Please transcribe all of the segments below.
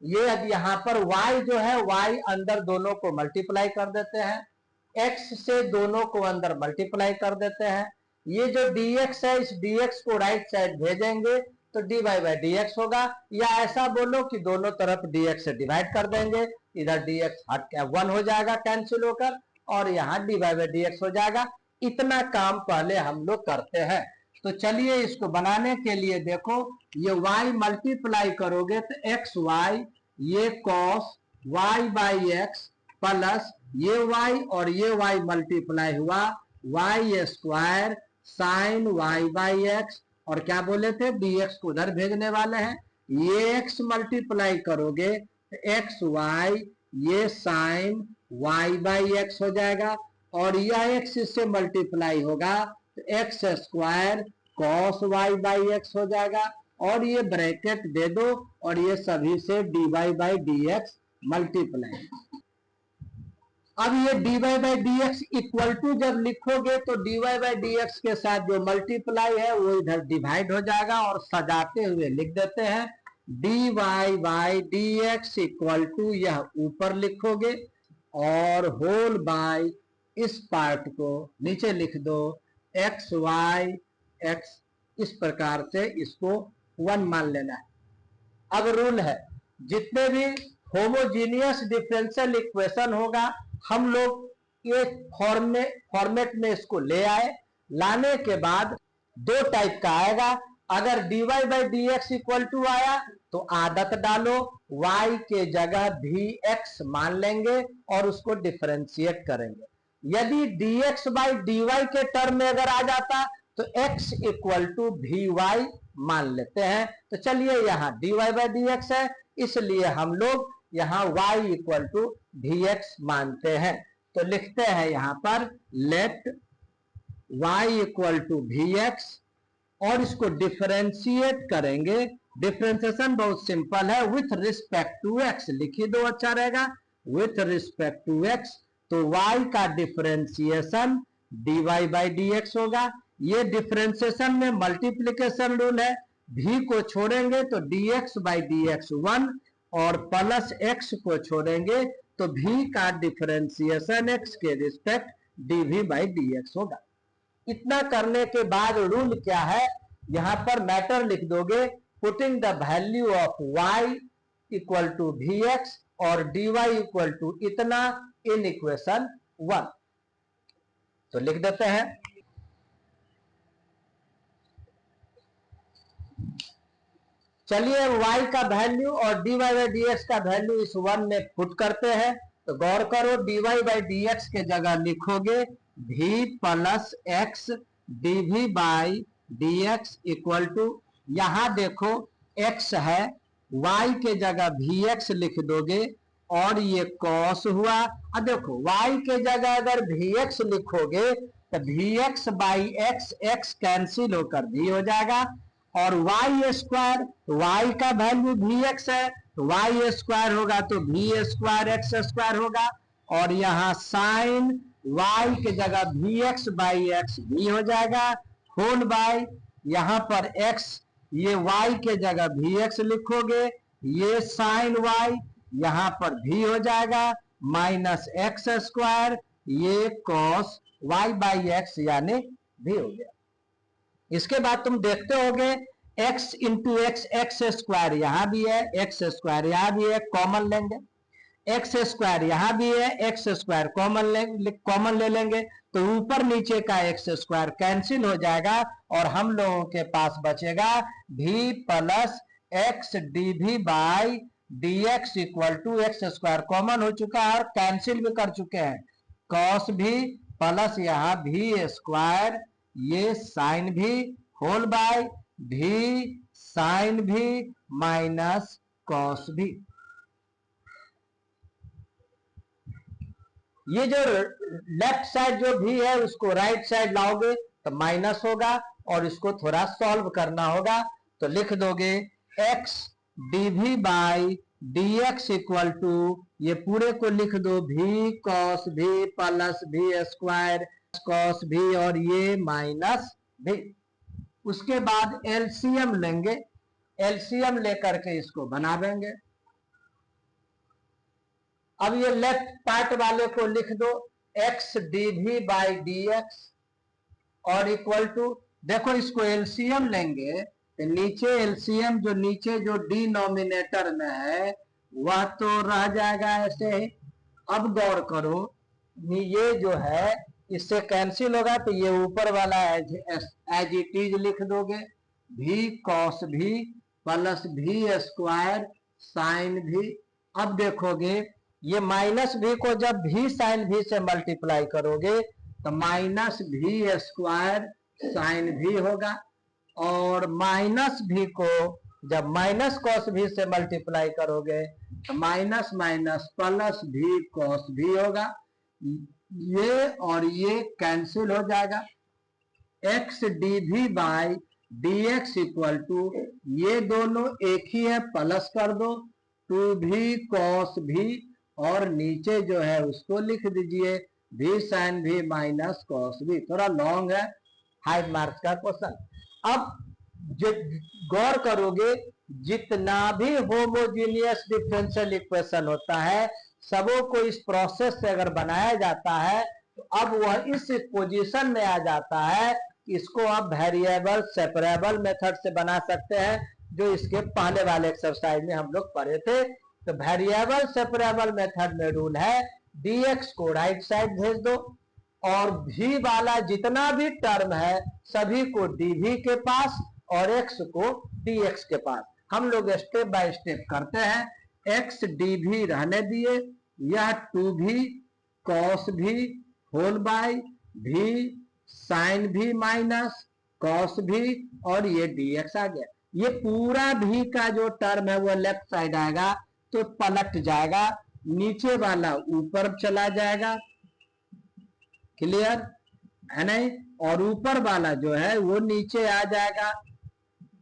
ये यहाँ पर y जो है y अंदर दोनों को मल्टीप्लाई कर देते हैं, x से दोनों को अंदर मल्टीप्लाई कर देते हैं। ये जो dx है इस dx को राइट साइड भेजेंगे तो dy बाई dx होगा, या ऐसा बोलो कि दोनों तरफ dx से डिवाइड कर देंगे, इधर dx हट के 1 हो जाएगा कैंसिल होकर, और यहाँ dy बाई dx हो जाएगा। इतना काम पहले हम लोग करते हैं। तो चलिए इसको बनाने के लिए देखो, ये y मल्टीप्लाई करोगे तो एक्स वाई, ये cos y by x plus ये y और ये y मल्टीप्लाई हुआ y square sine y by x, और क्या बोले थे dx को उधर भेजने वाले हैं। ये x मल्टीप्लाई करोगे तो एक्स वाई, ये साइन y बाई एक्स हो जाएगा, और यह x इससे मल्टीप्लाई होगा तो x square cos y by x हो जाएगा, और ये ब्रैकेट दे दो और ये सभी से dy बाई dx मल्टीप्लाई। अब ये dy by dx equal to जब लिखोगे तो dy बाई dx के साथ जो मल्टीप्लाई है वो इधर डिवाइड हो जाएगा, और सजाते हुए लिख देते हैं dy by dx equal to, यह ऊपर लिखोगे और होल बाय इस पार्ट को नीचे लिख दो एक्स वाई एक्स, इस प्रकार से इसको 1 मान लेना है। अब रूल है, जितने भी होमोजीनियस डिफरेंशियल इक्वेशन होगा हम लोग ये फॉर्मेट में इसको ले आए। लाने के बाद दो टाइप का आएगा, अगर dy by dx equal to आया तो आदत डालो y के जगह vx मान लेंगे और उसको डिफरेंशिएट करेंगे। यदि dx बाई dy के टर्म में अगर आ जाता तो x इक्वल टू vy मान लेते हैं। तो चलिए यहाँ dy बाई dx है, इसलिए हम लोग यहाँ y इक्वल टू vx मानते हैं। तो लिखते हैं यहाँ पर let y equal to vx, और इसको डिफरेंशिएट करेंगे। डिफरेंशिएशन बहुत सिंपल है, विथ रिस्पेक्ट टू x लिखी दो, अच्छा रहेगा, विथ रिस्पेक्ट टू x। तो y का डिफरेंशिएशन dy बाई dx होगा। ये डिफरेंशिएशन में मल्टीप्लिकेशन रूल है, v को छोड़ेंगे तो dx बाई dx 1, और प्लस x को छोड़ेंगे तो v का डिफरेंशिएशन x के रिस्पेक्ट dv बाई dx होगा। इतना करने के बाद रूल क्या है, यहां पर मैटर लिख दोगे, putting the value of y equal to vx और dy इक्वल टू इतना इन इक्वेशन 1। तो लिख देते हैं, चलिए y का वैल्यू और dy बाई dx का वैल्यू इस 1 में पुट करते हैं। तो गौर करो, dy बाई dx के जगह लिखोगे v plus x dv by dx equal to, यहां देखो x है, y के जगह vx लिख दोगे और ये cos हुआ। अब देखो y के जगह अगर vx लिखोगे तो vx by x, x cancel होकर v हो जाएगा, और y स्क्वायर, y का वैल्यू vx है, y स्क्वायर होगा तो v स्क्वायर x स्क्वायर होगा, और यहाँ साइन y के जगह vx बाई x v हो जाएगा, होल बाय यहाँ पर x, ये y के जगह vx लिखोगे, ये साइन y यहाँ पर v हो जाएगा, माइनस एक्स स्क्वायर, ये कॉस y बाई एक्स यानी v हो गया। इसके बाद तुम देखते होगे x into x, x square यहां भी है, एक्स स्क्वायर यहां भी है, कॉमन लेंगे, एक्स स्क्वायर यहां भी है, एक्स स्क्वायर कॉमन ले लेंगे, तो ऊपर नीचे का एक्स स्क्वायर कैंसिल हो जाएगा, और हम लोगों के पास बचेगा v plus x dv by dx equal to x square common हो चुका है और कैंसिल भी कर चुके हैं, कॉस भी प्लस यहाँ v स्क्वायर, ये साइन भी, होल बाय भी साइन भी माइनस कॉस भी। ये जो लेफ्ट साइड जो भी है उसको राइट साइड लाओगे तो माइनस होगा, और इसको थोड़ा सॉल्व करना होगा। तो लिख दोगे x dv by dx equal to, ये पूरे को लिख दो v cos v प्लस v स्क्वायर cos v और ये माइनस v। उसके बाद एलसीएम लेंगे, एलसीएम लेकर के इसको बना देंगे। अब ये लेफ्ट पार्ट वाले को लिख दो x d v by d x और इक्वल टू, देखो इसको एलसीएम लेंगे तो नीचे एलसीएम जो नीचे जो डिनोमिनेटर में है वह तो रह जाएगा ऐसे ही। अब गौर करो ये जो है इससे कैंसिल होगा तो ये ऊपर वाला एज इट इज लिख दोगे भी कॉस भी प्लस भी स्क्वायर साइन भी। अब देखोगे ये माइनस भी को जब भी साइन भी से मल्टीप्लाई करोगे तो माइनस भी स्क्वायर साइन भी होगा और माइनस भी को जब माइनस कॉस भी से मल्टीप्लाई करोगे तो माइनस माइनस प्लस भी कॉस भी होगा। ये और ये कैंसिल हो जाएगा। एक्स डी भी by d x equal to ये दोनों एक ही है प्लस कर दो टू भी कॉस भी और नीचे जो है उसको लिख दीजिए भी साइन भी माइनस कॉस भी। थोड़ा लॉन्ग है 5 मार्क्स का क्वेश्चन। अब गौर करोगे जितना भी होमोजीनियस डिफरेंशियल इक्वेशन होता है सबों को इस प्रोसेस से अगर बनाया जाता है तो अब वह इस पोजीशन में आ जाता है कि इसको आप वेरिएबल सेपरेबल मेथड से बना सकते हैं जो इसके पहले वाले एक्सरसाइज में हम लोग पढ़े थे। तो वेरिएबल सेपरेबल मेथड में रूल है dx को राइट साइड भेज दो और v वाला जितना भी टर्म है सभी को dv के पास और x को dx के पास। हम लोग स्टेप बाय स्टेप करते हैं। x dv रहने दिए, यह 2v cos v whole by v sine v minus cos v और ये dx आ गया। ये पूरा v का जो टर्म है वो लेफ्ट साइड आएगा तो पलट जाएगा, नीचे वाला ऊपर चला जाएगा, क्लियर है नहीं, और ऊपर वाला जो है वो नीचे आ जाएगा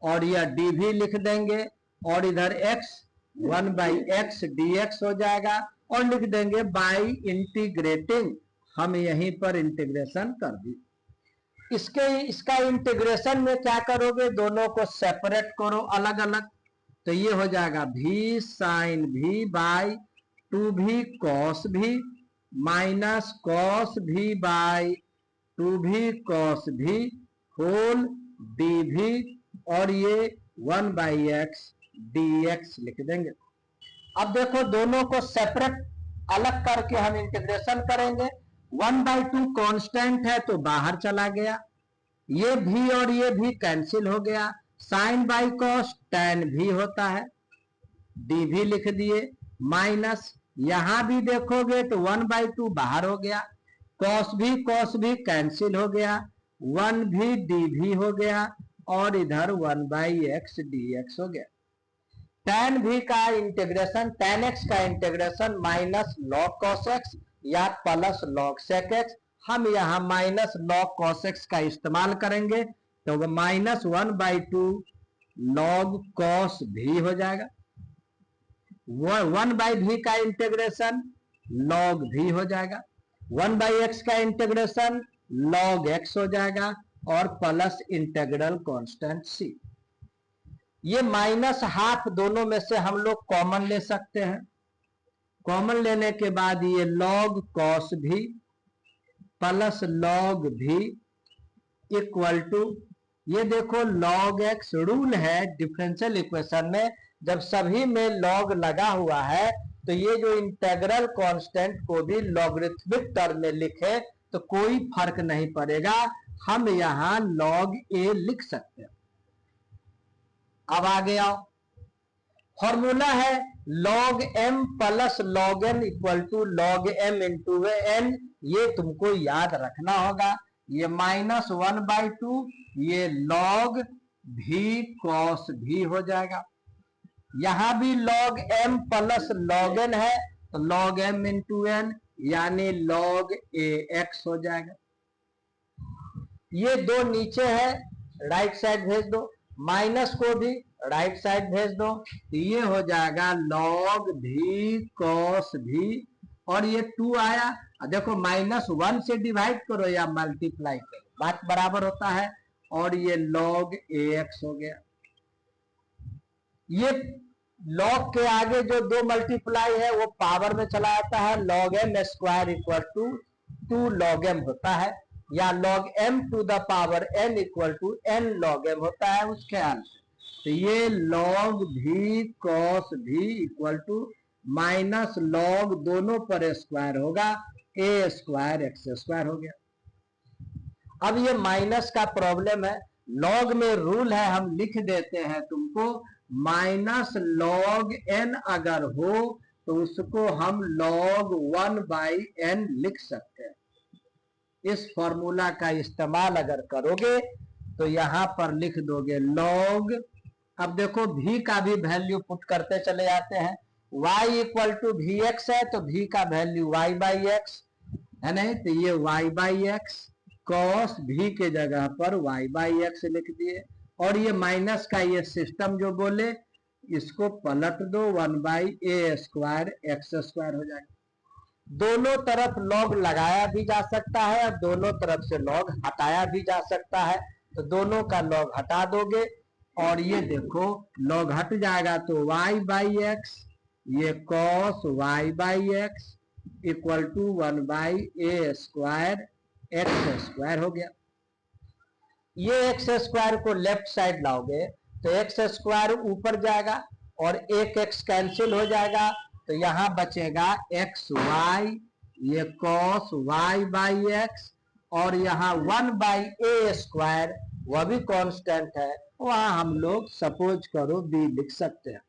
और यह dv लिख देंगे और इधर x 1 by x D x हो जाएगा और लिख देंगे बाई इंटीग्रेटिंग। हम यहीं पर इंटीग्रेशन कर दी। इसका इंटीग्रेशन में क्या करोगे, दोनों को सेपरेट करो अलग अलग, तो ये हो जाएगा भी साइन भी बाई 2v कॉस भी माइनस कॉस भी बाई 2v कॉस भी होल dv और ये 1 बाई एक्स dx लिख देंगे। अब देखो दोनों को सेपरेट अलग करके हम इंटीग्रेशन करेंगे। 1/2 कांस्टेंट है तो बाहर चला गया, ये भी और ये भी कैंसिल हो गया, साइन बाई कॉस tan भी होता है, dv लिख दिए माइनस यहां भी देखोगे तो 1/2 बाहर हो गया, कॉस भी कैंसिल हो गया, 1 भी dv हो गया और इधर 1 बाई एक्स dx हो गया। tan v का इंटीग्रेशन tan x का integration minus log cos x या प्लस log sec x, हम यहाँ माइनस log cos x का इस्तेमाल करेंगे तो माइनस 1/2 log cos v हो जाएगा। 1 बाई v का इंटीग्रेशन log v हो जाएगा, 1 बाई x का इंटीग्रेशन log x हो जाएगा और प्लस इंटीग्रल कांस्टेंट c। ये माइनस हाफ दोनों में से हम लोग कॉमन ले सकते हैं। कॉमन लेने के बाद ये log cos भी प्लस log भी इक्वल टू, ये देखो log x रूल है डिफरेंशियल इक्वेशन में जब सभी में log लगा हुआ है तो ये जो इंटीग्रल कांस्टेंट को भी लॉगरिथमिक टर्म में लिखे तो कोई फर्क नहीं पड़ेगा, हम यहां log a लिख सकते हैं। अब आगे आओ, फॉर्मूला है log m plus log n equal to log m into n, ये तुमको याद रखना होगा। ये माइनस 1/2 ये log v cos v हो जाएगा, यहां भी log m plus log n है तो log m इंटू n यानी log ax हो जाएगा। ये दो नीचे है राइट साइड भेज दो, माइनस को भी राइट साइड भेज दो तो ये हो जाएगा log v cos v और ये 2 आया, देखो -1 से डिवाइड करो या मल्टीप्लाई करो बात बराबर होता है और ये log ax हो गया। ये लॉग के आगे जो 2 मल्टीप्लाई है वो पावर में चला जाता है, log m square equal to 2 log m होता है, या log m to the power n equal to n log m होता है उस ख्याल से। तो ये log v cos v equal to minus log दोनों पर स्क्वायर होगा, a स्क्वायर एक्स स्क्वायर हो गया। अब ये माइनस का प्रॉब्लम है, लॉग में रूल है, हम लिख देते हैं तुमको, माइनस लॉग एन अगर हो तो उसको हम log 1/n लिख सकते हैं। इस फॉर्मूला का इस्तेमाल अगर करोगे तो यहां पर लिख दोगे log, अब देखो v का भी वैल्यू पुट करते चले जाते हैं, y equal to v x है तो v का वैल्यू y/x है नहीं, तो ये y/x cos v के जगह पर y/x लिख दिए, और ये माइनस का ये सिस्टम जो बोले इसको पलट दो, 1/a स्क्वायर एक्स स्क्वायर हो जाएगा। दोनों तरफ लॉग लगाया भी जा सकता है और दोनों तरफ से लॉग हटाया भी जा सकता है, तो दोनों का लॉग हटा दोगे और ये देखो लॉग हट जाएगा तो y/x, ये cos y/x equal to 1/a square x square हो गया। ये एक्स स्क्वायर को लेफ्ट साइड लाओगे तो एक्स स्क्वायर ऊपर जाएगा और एक एक्स कैंसिल हो जाएगा, तो यहां बचेगा एक्स वाई, ये cos y/x, और यहाँ 1/a स्क्वायर वह भी कांस्टेंट है, वहां हम लोग सपोज करो b लिख सकते हैं।